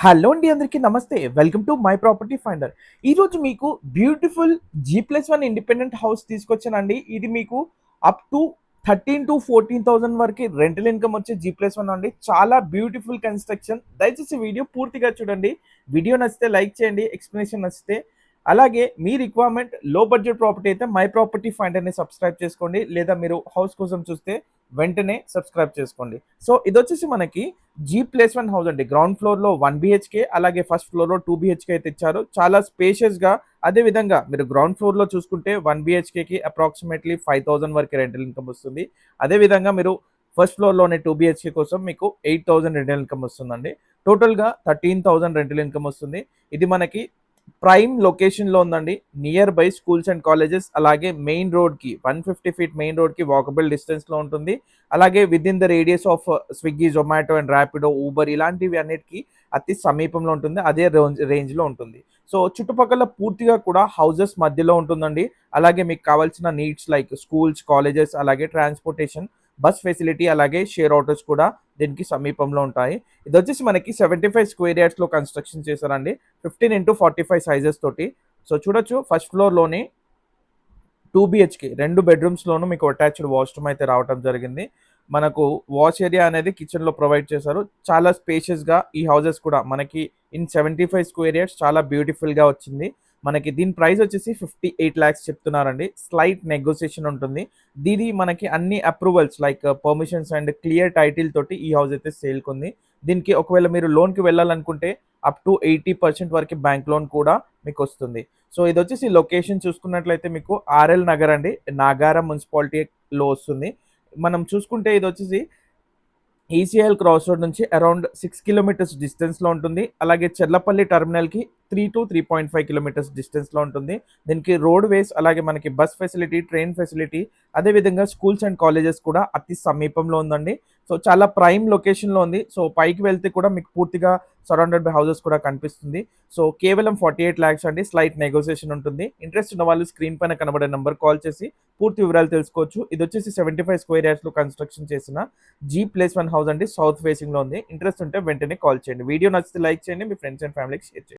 Hello అండి, అందరికీ నమస్తే. Welcome to my property finder. ఈరోజు మీకు బ్యూటిఫుల్ G+1 ఇండిపెండెంట్ హౌస్ తీసుకొచ్చానండి. ఇది మీకు అప్ టు 13,000 to 14,000 వరకు రెంటల్ ఇన్కమ్ వచ్చే G+1 అండి. చాలా బ్యూటిఫుల్ కన్స్ట్రక్షన్. దయచేసి వీడియో పూర్తిగా చూడండి. వీడియో నచ్చితే లైక్ చేయండి, ఎక్స్ప్లెనేషన్ నచ్చితే. అలాగే మీ రిక్వైర్మెంట్ లో బడ్జెట్ ప్రాపర్టీ అయితే మై ప్రాపర్టీ ఫైండర్ని సబ్స్క్రైబ్ చేసుకోండి, లేదా మీరు హౌస్ కోసం చూస్తే వెంటనే సబ్స్క్రైబ్ చేసుకోండి. సో ఇది వచ్చేసి మనకి G+1 హౌస్ అండి. గ్రౌండ్ ఫ్లోర్లో 1 BHK, అలాగే ఫస్ట్ ఫ్లోర్లో 2 BHK అయితే ఇచ్చారు. చాలా స్పేషియస్గా. అదేవిధంగా మీరు గ్రౌండ్ ఫ్లోర్లో చూసుకుంటే 1 BHKకి అప్రాక్సిమేట్లీ 5,000 వరకు రెంటల్ ఇన్కమ్ వస్తుంది. అదేవిధంగా మీరు ఫస్ట్ ఫ్లోర్లోనే 2 BHK కోసం మీకు 8,000 రెంటల్ ఇన్కమ్ వస్తుందండి. టోటల్గా 13,000 రెంటల్ ఇన్కమ్ వస్తుంది. ఇది మనకి ప్రైమ్ లొకేషన్లో ఉందండి. Near by schools and colleges, అలాగే మెయిన్ రోడ్కి 150 feet మెయిన్ రోడ్కి వాకబుల్ డిస్టెన్స్లో ఉంటుంది. అలాగే with in the radius of Swiggy, Zomato and Rapido, Uber ఇలాంటివి అన్నిటికీ అతి సమీపంలో ఉంటుంది. అదే రేంజ్లో ఉంటుంది. సో చుట్టుపక్కల పూర్తిగా కూడా హౌజెస్ మధ్యలో ఉంటుందండి. అలాగే మీకు కావాల్సిన నీడ్స్ లైక్ స్కూల్స్, కాలేజెస్, అలాగే ట్రాన్స్పోర్టేషన్, బస్ ఫెసిలిటీ, అలాగే షేర్ ఆటోస్ కూడా దీనికి సమీపంలో ఉంటాయి. ఇది వచ్చేసి మనకి 75 square yardsలో కన్స్ట్రక్షన్ చేశారండి. 15x45 సైజెస్ తోటి. సో చూడొచ్చు, ఫస్ట్ ఫ్లోర్లోని 2 BHK 2 bedrooms మీకు అటాచ్డ్ వాష్రూమ్ అయితే రావటం జరిగింది. మనకు వాష్ ఏరియా అనేది కిచెన్లో ప్రొవైడ్ చేశారు. చాలా స్పేషియస్గా ఈ హౌసెస్ కూడా మనకి ఇన్ 75 square yards చాలా బ్యూటిఫుల్గా వచ్చింది. మనకి దీని ప్రైస్ వచ్చేసి 58 lakhs చెప్తున్నారండి. స్లైట్ నెగోసియేషన్ ఉంటుంది. దీని మనకి అన్ని approvals like permissions and clear title తోటి ఈ హౌస్ అయితే సేల్కుంది. దీనికి ఒకవేళ మీరు లోన్కి వెళ్ళాలనుకుంటే అప్ టు 80% వరకు బ్యాంక్ లోన్ కూడా మీకు వస్తుంది. సో ఇది వచ్చేసి లొకేషన్ చూసుకున్నట్లయితే మీకు ఆర్ఎల్ నగర్ అండి, నాగారం మున్సిపాలిటీలో వస్తుంది. మనం చూసుకుంటే ఇది వచ్చేసి ఈసీఎల్ క్రాస్ రోడ్ నుంచి అరౌండ్ 6 kilometers డిస్టెన్స్లో ఉంటుంది. అలాగే చెర్లపల్లి టర్మినల్కి 3 to 3.5 kilometers డిస్టెన్స్లో ఉంటుంది. దీనికి రోడ్ వేస్, అలాగే మనకి బస్ ఫెసిలిటీ, ట్రైన్ ఫెసిలిటీ, అదేవిధంగా స్కూల్స్ అండ్ కాలేజెస్ కూడా అతి సమీపంలో ఉందండి. సో చాలా ప్రైమ్ లొకేషన్లో ఉంది. సో పైకి వెళ్తే కూడా మీకు పూర్తిగా సరౌండెడ్ బై హౌసెస్ కూడా కనిపిస్తుంది. సో కేవలం 48 lakhs అండి. స్లైట్ నెగోసియేషన్ ఉంటుంది. ఇంట్రెస్ట్ ఉన్న వాళ్ళు స్క్రీన్ పైన కనబడే నెంబర్ కాల్ చేసి పూర్తి వివరాలు తెలుసుకోవచ్చు. ఇది వచ్చేసి 75 square yardsలో కన్స్ట్రక్షన్ చేసిన G+1 హౌస్ అండి. సౌత్ ఫేసింగ్లో ఉంది. ఇంట్రెస్ట్ ఉంటే వెంటనే కాల్ చేయండి. వీడియో నచ్చితే లైక్ చేయండి, మీ ఫ్రెండ్స్ అండ్ ఫ్యామిలీకి షేర్ చేయండి.